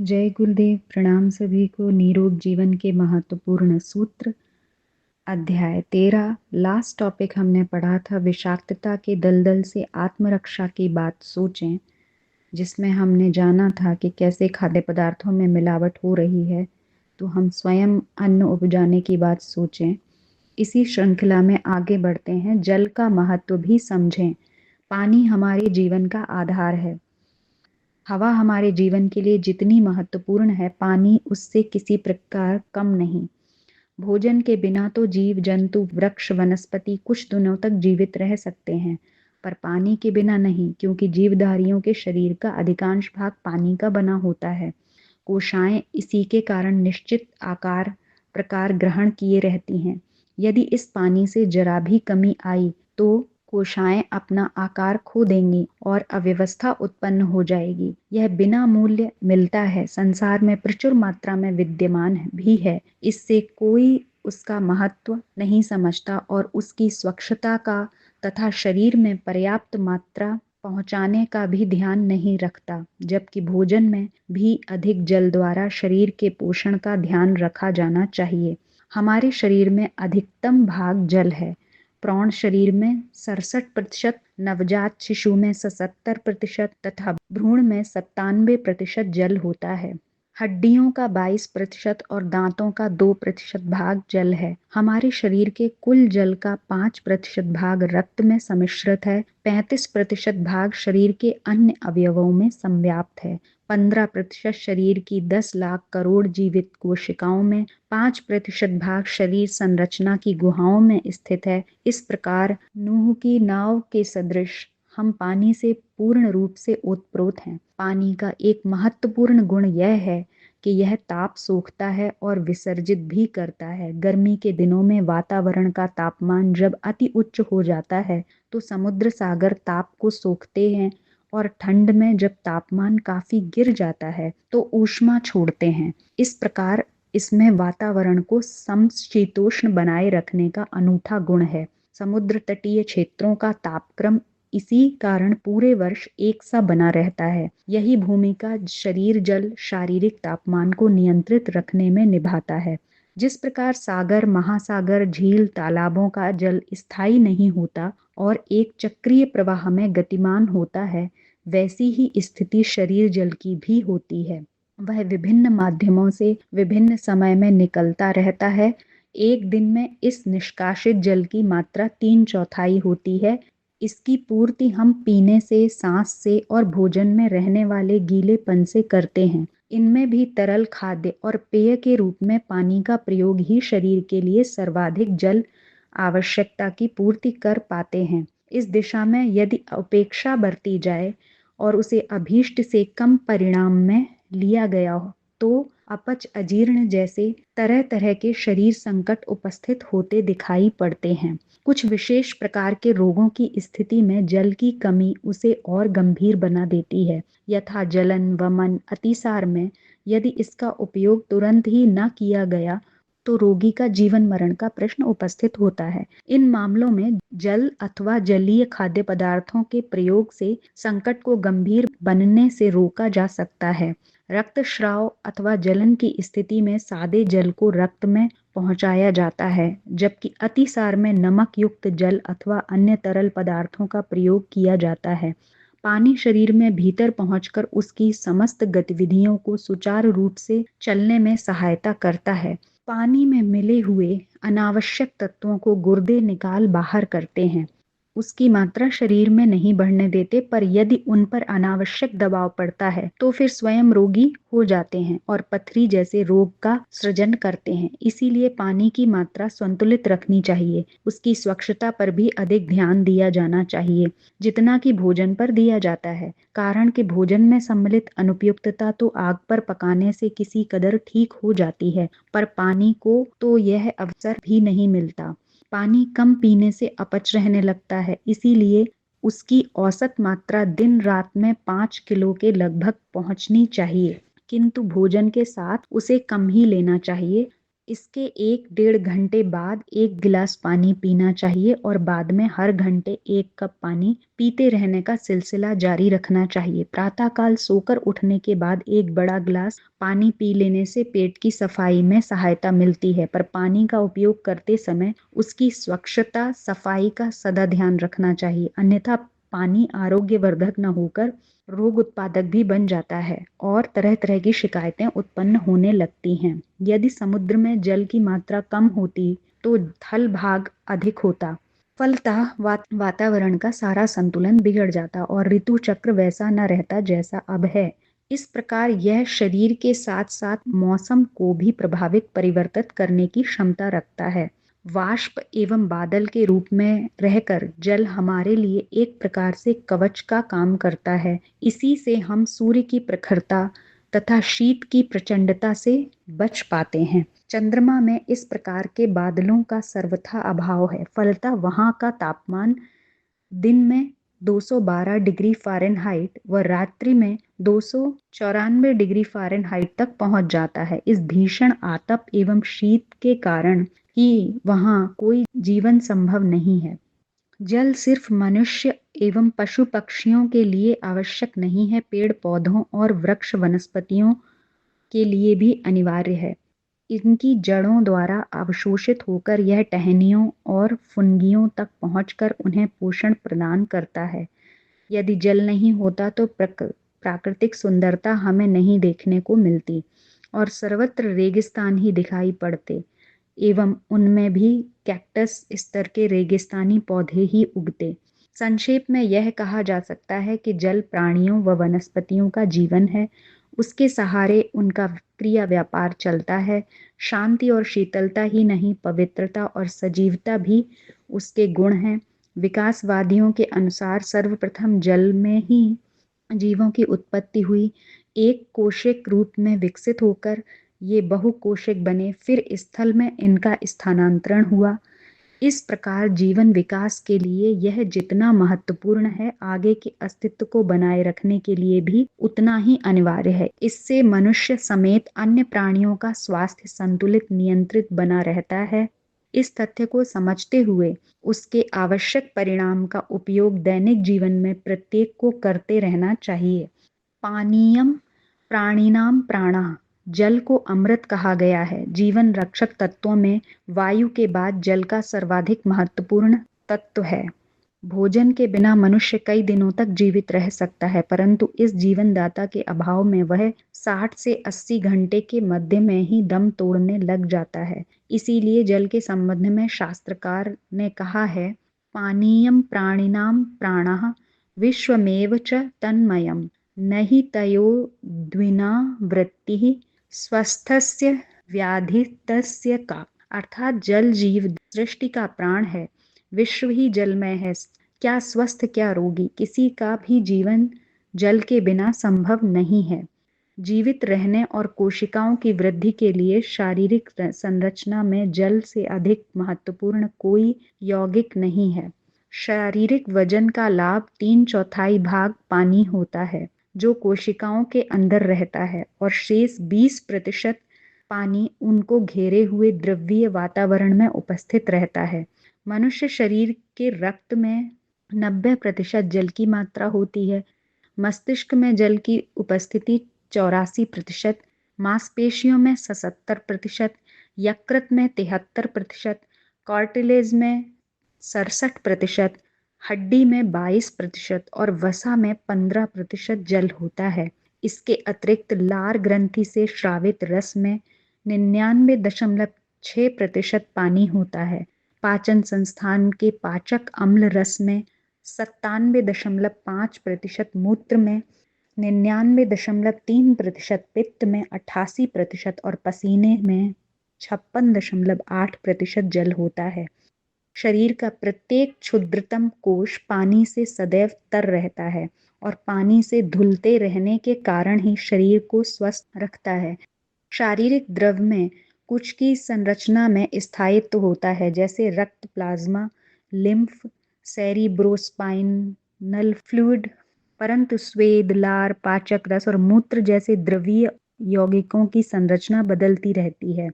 जय गुरुदेव। प्रणाम सभी को। निरोग जीवन के महत्वपूर्ण सूत्र, अध्याय 13। लास्ट टॉपिक हमने पढ़ा था विषाक्तता के दलदल से आत्मरक्षा की बात सोचें, जिसमें हमने जाना था कि कैसे खाद्य पदार्थों में मिलावट हो रही है तो हम स्वयं अन्न उपजाने की बात सोचें। इसी श्रृंखला में आगे बढ़ते हैं। जल का महत्व भी समझें। पानी हमारे जीवन का आधार है। हवा हमारे जीवन के लिए जितनी महत्वपूर्ण है, पानी उससे किसी प्रकार कम नहीं। भोजन के बिना तो जीव जंतु, वृक्ष, वनस्पति कुछ दिनों तक जीवित रह सकते हैं, पर पानी के बिना नहीं, क्योंकि जीवधारियों के शरीर का अधिकांश भाग पानी का बना होता है। कोशाएं इसी के कारण निश्चित आकार प्रकार ग्रहण किए रहती हैं। यदि इस पानी से जरा भी कमी आई तो कोशाएं अपना आकार खो देंगी और अव्यवस्था उत्पन्न हो जाएगी। यह बिना मूल्य मिलता है, संसार में प्रचुर मात्रा में विद्यमान भी है। इससे कोई उसका महत्व नहीं समझता और उसकी स्वच्छता का तथा शरीर में पर्याप्त मात्रा पहुंचाने का भी ध्यान नहीं रखता, जबकि भोजन में भी अधिक जल द्वारा शरीर के पोषण का ध्यान रखा जाना चाहिए। हमारे शरीर में अधिकतम भाग जल है। प्रौढ़ शरीर में 67%, नवजात शिशु में 77% तथा भ्रूण में 97% जल होता है। हड्डियों का 22% और दांतों का 2% भाग जल है। हमारे शरीर के कुल जल का 5% भाग रक्त में सम्मिश्रित है। 35% भाग शरीर के अन्य अवयवों में संव्याप्त है। 15% शरीर की 10 लाख करोड़ जीवित कोशिकाओं में, 5% भाग शरीर संरचना की गुहाओं में स्थित है। इस प्रकार नूह की नाव के सदृश हम पानी से पूर्ण रूप से ओतप्रोत हैं। पानी का एक महत्वपूर्ण गुण यह है कि यह ताप सोखता है और विसर्जित भी करता है। गर्मी के दिनों में वातावरण का तापमान जब अति उच्च हो जाता है तो समुद्र सागर ताप को सोखते हैं, और ठंड में जब तापमान काफी गिर जाता है तो ऊष्मा छोड़ते हैं। इस प्रकार इसमें वातावरण को समशीतोष्ण बनाए रखने का अनूठा गुण है। समुद्र तटीय क्षेत्रों का तापक्रम इसी कारण पूरे वर्ष एक सा बना रहता है। यही भूमिका शरीर जल शारीरिक तापमान को नियंत्रित रखने में निभाता है। जिस प्रकार सागर, महासागर, झील, तालाबों का जल स्थायी नहीं होता और एक चक्रीय प्रवाह में गतिमान होता है, वैसी ही स्थिति शरीर जल की भी होती है। वह विभिन्न माध्यमों से विभिन्न समय में निकलता रहता है। एक दिन में इस निष्कासित जल की मात्रा 3/4 होती है। इसकी पूर्ति हम पीने से, सांस से और भोजन में रहने वाले गीलेपन से करते हैं। इनमें भी तरल खाद्य और पेय के रूप में पानी का प्रयोग ही शरीर के लिए सर्वाधिक जल आवश्यकता की पूर्ति कर पाते हैं। इस दिशा में यदि उपेक्षा बरती जाए और उसे अभीष्ट से कम परिणाम में लिया गया हो तो अपच, अजीर्ण जैसे तरह तरह के शरीर संकट उपस्थित होते दिखाई पड़ते हैं। कुछ विशेष प्रकार के रोगों की स्थिति में जल की कमी उसे और गंभीर बना देती है, यथा जलन, वमन, अतिसार में यदि इसका उपयोग तुरंत ही न किया गया तो रोगी का जीवन मरण का प्रश्न उपस्थित होता है। इन मामलों में जल अथवा जलीय खाद्य पदार्थों के प्रयोग से संकट को गंभीर बनने से रोका जा सकता है। रक्तस्राव अथवा जलन की स्थिति में सादे जल को रक्त में पहुंचाया जाता है, जबकि अतिसार में नमक युक्त जल अथवा अन्य तरल पदार्थों का प्रयोग किया जाता है। पानी शरीर में भीतर पहुंचकर उसकी समस्त गतिविधियों को सुचारू रूप से चलने में सहायता करता है। पानी में मिले हुए अनावश्यक तत्वों को गुर्दे निकाल बाहर करते हैं। उसकी मात्रा शरीर में नहीं बढ़ने देते, पर यदि उन पर अनावश्यक दबाव पड़ता है तो फिर स्वयं रोगी हो जाते हैं और पथरी जैसे रोग का सृजन करते हैं। इसीलिए पानी की मात्रा संतुलित रखनी चाहिए। उसकी स्वच्छता पर भी अधिक ध्यान दिया जाना चाहिए, जितना कि भोजन पर दिया जाता है। कारण कि भोजन में सम्मिलित अनुपयुक्तता तो आग पर पकाने से किसी कदर ठीक हो जाती है, पर पानी को तो यह अवसर भी नहीं मिलता। पानी कम पीने से अपच रहने लगता है, इसीलिए उसकी औसत मात्रा दिन रात में 5 किलो के लगभग पहुंचनी चाहिए, किंतु भोजन के साथ उसे कम ही लेना चाहिए। इसके 1 डेढ़ घंटे बाद 1 गिलास पानी पीना चाहिए और बाद में हर घंटे 1 कप पानी पीते रहने का सिलसिला जारी रखना चाहिए। प्रातःकाल सोकर उठने के बाद एक बड़ा गिलास पानी पी लेने से पेट की सफाई में सहायता मिलती है, पर पानी का उपयोग करते समय उसकी स्वच्छता सफाई का सदा ध्यान रखना चाहिए, अन्यथा पानी आरोग्यवर्धक न होकर रोग उत्पादक भी बन जाता है और तरह तरह की शिकायतें उत्पन्न होने लगती हैं। यदि समुद्र में जल की मात्रा कम होती तो थल भाग अधिक होता, फलतः वातावरण का सारा संतुलन बिगड़ जाता और ऋतु चक्र वैसा न रहता जैसा अब है। इस प्रकार यह शरीर के साथ साथ मौसम को भी प्रभावित परिवर्तित करने की क्षमता रखता है। वाष्प एवं बादल के रूप में रहकर जल हमारे लिए एक प्रकार से कवच का काम करता है। इसी से हम सूर्य की प्रखरता तथा शीत की प्रचंडता से बच पाते हैं। चंद्रमा में इस प्रकार के बादलों का सर्वथा अभाव है, फलतः वहां का तापमान दिन में 212 डिग्री फ़ारेनहाइट व रात्रि में 294 डिग्री फ़ारेनहाइट तक पहुंच जाता है। इस भीषण आतप एवं शीत के कारण ही वहां कोई जीवन संभव नहीं है। जल सिर्फ मनुष्य एवं पशु पक्षियों के लिए आवश्यक नहीं है, पेड़ पौधों और वृक्ष वनस्पतियों के लिए भी अनिवार्य है। इनकी जड़ों द्वारा अवशोषित होकर यह टहनियों और फुनगियों तक पहुंचकर उन्हें पोषण प्रदान करता है। यदि जल नहीं होता तो प्राकृतिक सुंदरता हमें नहीं देखने को मिलती और सर्वत्र रेगिस्तान ही दिखाई पड़ते एवं उनमें भी कैक्टस स्तर के रेगिस्तानी पौधे ही उगते। संक्षेप में यह कहा जा सकता है कि जल प्राणियों व वनस्पतियों का जीवन है, उसके सहारे उनका क्रिया व्यापार चलता है। शांति और शीतलता ही नहीं, पवित्रता और सजीवता भी उसके गुण हैं। विकासवादियों के अनुसार सर्वप्रथम जल में ही जीवों की उत्पत्ति हुई, एक कोशिक रूप में विकसित होकर ये बहुकोशिक बने, फिर स्थल में इनका स्थानांतरण हुआ। इस प्रकार जीवन विकास के लिए यह जितना महत्वपूर्ण है, आगे के अस्तित्व को बनाए रखने के लिए भी उतना ही अनिवार्य है। इससे मनुष्य समेत अन्य प्राणियों का स्वास्थ्य संतुलित नियंत्रित बना रहता है। इस तथ्य को समझते हुए उसके आवश्यक परिणाम का उपयोग दैनिक जीवन में प्रत्येक को करते रहना चाहिए। पानीयम प्राणिनाम प्राणः, जल को अमृत कहा गया है। जीवन रक्षक तत्वों में वायु के बाद जल का सर्वाधिक महत्वपूर्ण तत्व है। भोजन के बिना मनुष्य कई दिनों तक जीवित रह सकता है, परंतु इस जीवनदाता के अभाव में वह 60 से 80 घंटे के मध्य में ही दम तोड़ने लग जाता है। इसीलिए जल के संबंध में शास्त्रकार ने कहा है, पानीयम प्राणिनाम प्राणः विश्वमेव च तन्मयम् नहि तयो द्विना वृत्तिः स्वस्थस्य व्याधितस्य का। अर्थात जल जीव सृष्टि का प्राण है, विश्व ही जलमय है, क्या स्वस्थ क्या रोगी, किसी का भी जीवन जल के बिना संभव नहीं है। जीवित रहने और कोशिकाओं की वृद्धि के लिए शारीरिक संरचना में जल से अधिक महत्वपूर्ण कोई यौगिक नहीं है। शारीरिक वजन का लाभ 3/4 भाग पानी होता है, जो कोशिकाओं के अंदर रहता है, और शेष 20% पानी उनको घेरे हुए द्रवीय वातावरण में उपस्थित रहता है। मनुष्य शरीर के रक्त में 90% जल की मात्रा होती है। मस्तिष्क में जल की उपस्थिति 84%, मांसपेशियों में 77%, यकृत में 73%, कार्टिलेज में 67%, हड्डी में 22% और वसा में 15% जल होता है। इसके अतिरिक्त लार ग्रंथि से स्रावित रस में 99.6% पानी होता है। पाचन संस्थान के पाचक अम्ल रस में 97.5%, मूत्र में 99.3%, पित्त में 88% और पसीने में 56.8% जल होता है। शरीर का प्रत्येक क्षुद्रतम कोश पानी से सदैव तर रहता है और पानी से धुलते रहने के कारण ही शरीर को स्वस्थ रखता है। शारीरिक द्रव में कुछ की संरचना में स्थायित्व होता है, जैसे रक्त, प्लाज्मा, लिम्फ, सेरिब्रोस्पाइनल फ्लूइड, परंतु स्वेद, लार, पाचक रस और मूत्र जैसे द्रवीय यौगिकों की संरचना बदलती रहती है।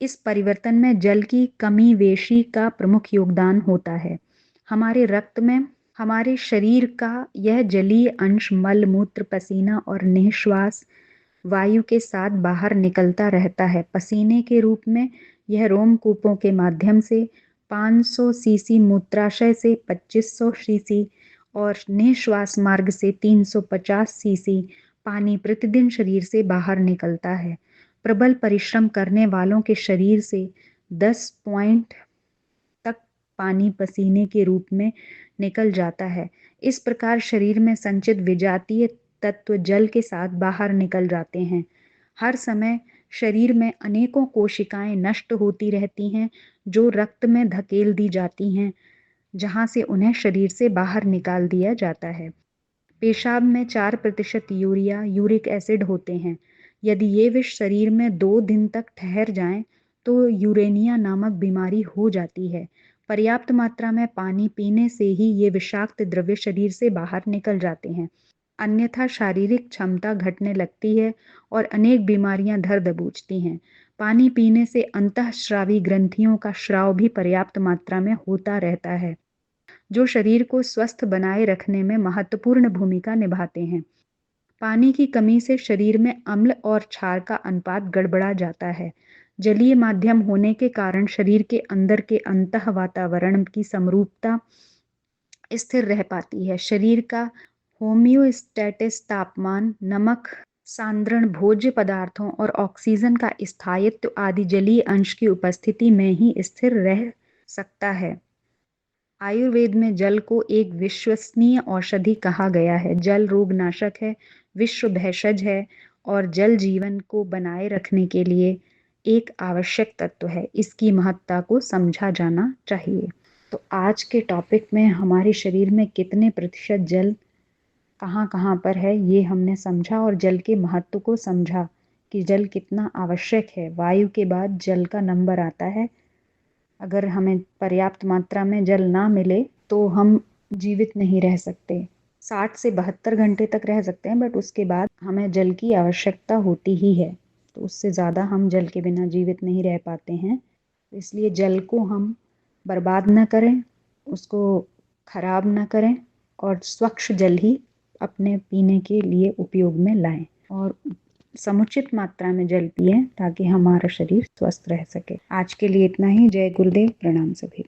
इस परिवर्तन में जल की कमी वेशी का प्रमुख योगदान होता है। हमारे रक्त में हमारे शरीर का यह जलीय अंश मल मूत्र पसीना और निःश्वास वायु के साथ बाहर निकलता रहता है। पसीने के रूप में यह रोमकूपों के माध्यम से 500 सीसी, मूत्राशय से 2500 सीसी और निःश्वास मार्ग से 350 सीसी पानी प्रतिदिन शरीर से बाहर निकलता है। प्रबल परिश्रम करने वालों के शरीर से 10 पॉइंट तक पानी पसीने के रूप में निकल जाता है। इस प्रकार शरीर में संचित विजातीय तत्व जल के साथ बाहर निकल जाते हैं। हर समय शरीर में अनेकों कोशिकाएं नष्ट होती रहती हैं, जो रक्त में धकेल दी जाती हैं, जहां से उन्हें शरीर से बाहर निकाल दिया जाता है। पेशाब में 4% यूरिया, यूरिक एसिड होते हैं। यदि ये विष शरीर में 2 दिन तक ठहर जाएं, तो यूरेनिया नामक बीमारी हो जाती है। पर्याप्त मात्रा में पानी पीने से ही ये विषाक्त द्रव्य शरीर से बाहर निकल जाते हैं। अन्यथा शारीरिक क्षमता घटने लगती है और अनेक बीमारियां धर दबोचती हैं। पानी पीने से अंतःस्रावी ग्रंथियों का स्राव भी पर्याप्त मात्रा में होता रहता है, जो शरीर को स्वस्थ बनाए रखने में महत्वपूर्ण भूमिका निभाते हैं। पानी की कमी से शरीर में अम्ल और क्षार का अनुपात गड़बड़ा जाता है। जलीय माध्यम होने के कारण शरीर के अंदर के अंतः वातावरण की समरूपता स्थिर रह पाती है। शरीर का होम्योस्टेटिस तापमान, नमक सांद्रण भोज्य पदार्थों और ऑक्सीजन का स्थायित्व आदि जलीय अंश की उपस्थिति में ही स्थिर रह सकता है। आयुर्वेद में जल को एक विश्वसनीय औषधि कहा गया है। जल रोगनाशक है, विश्व भेषज है और जल जीवन को बनाए रखने के लिए एक आवश्यक तत्व है। इसकी महत्ता को समझा जाना चाहिए। तो आज के टॉपिक में हमारे शरीर में कितने प्रतिशत जल कहाँ कहाँ पर है, ये हमने समझा और जल के महत्व को समझा कि जल कितना आवश्यक है। वायु के बाद जल का नंबर आता है। अगर हमें पर्याप्त मात्रा में जल ना मिले तो हम जीवित नहीं रह सकते। 60 से 72 घंटे तक रह सकते हैं, बट उसके बाद हमें जल की आवश्यकता होती ही है। तो उससे ज़्यादा हम जल के बिना जीवित नहीं रह पाते हैं। इसलिए जल को हम बर्बाद न करें, उसको खराब न करें और स्वच्छ जल ही अपने पीने के लिए उपयोग में लाएं और समुचित मात्रा में जल पिएं ताकि हमारा शरीर स्वस्थ रह सके। आज के लिए इतना ही। जय गुरुदेव, प्रणाम सभी।